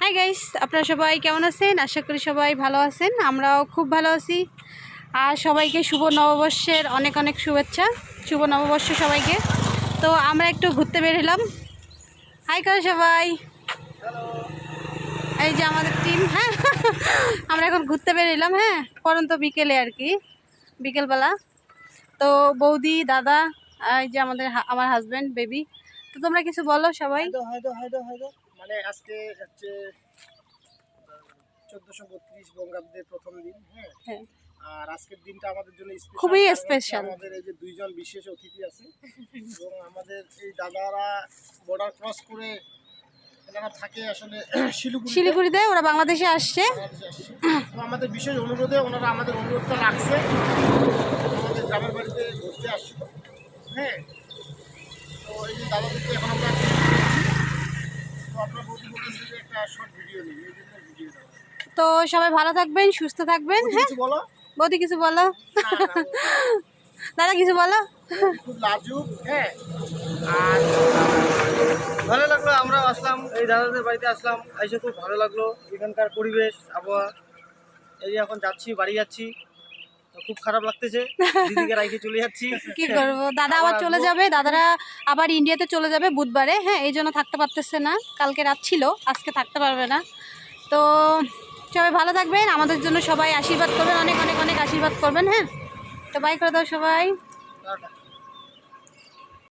Hi guys, আপনারা সবাই কেমন আছেন? আশা করি সবাই ভালো আছেন। আমরাও খুব ভালো আছি। আর সবাইকে শুভ নববর্ষের অনেক অনেক শুভেচ্ছা। শুভ নববর্ষ সবাইকে। তো আমরা একটু ঘুরতে বের হলাম। হাই করো সবাই। এই যে আমাদের টিম। হ্যাঁ, আমরা এখন ঘুরতে বের হলাম। হ্যাঁ, পরন্ত বিকেলে আর কি, বিকেলবেলা। তো বৌদি, দাদা, এই যে আমার হাজব্যান্ড, বেবি। তো তোমরা কিছু বলো সবাই। মানে আজকে হচ্ছে 1432 বঙ্গাব্দের প্রথম দিন। হ্যাঁ, আর আজকের দিনটা আমাদের জন্য খুবই স্পেশাল। আমাদের এই যে দুইজন বিশেষ অতিথি আছে এবং আমাদের এই দাদারা বর্ডার ক্রস করে এনারা থাকে আসলে শিলিগুড়িতে, ওরা বাংলাদেশে আসছে। তো আমাদের বিশেষ অনুরোধে ওনারা আমাদের অনুরোধটা রাখছে, আমাদের গ্রামের বাড়িতে ঘুরতে আসছিল। হ্যাঁ, তো এই যে দাদাদেরকে এখন আমরা আপনার বৌদি বলতেছে যে একটা শর্ট ভিডিও নিই, এই জন্য ভিডিও দেওয়া। তো সবাই ভালো থাকবেন, সুস্থ থাকবেন। হ্যাঁ, কিছু বলো। বৌদি কিছু বলো। দাদা কিছু বলো। খুব লাজুক। হ্যাঁ, আর ভালো লাগলো, আমরা আসলাম এই দাদাদের বাড়িতে আসলাম, এসে খুব ভালো লাগলো। এখানকার পরিবেশ, আবহাওয়া। এই যে এখন যাচ্ছি, বাড়ি যাচ্ছি, তো খুব খারাপ লাগতেছে, দিদিকে রাইখে চলে যাচ্ছি। কি করবো, দাদা আবার চলে যাবে। দাদারা আবার ইন্ডিয়াতে চলে যাবে বুধবারে। হ্যাঁ, এই জন্য থাকতে পারতেছে না। কালকে রাত ছিল, আজকে থাকতে পারবে না। তো সবাই ভালো থাকবেন, আমাদের জন্য সবাই আশীর্বাদ করবেন, অনেক অনেক অনেক আশীর্বাদ করবেন। হ্যাঁ, তো বাই করে দাও সবাই।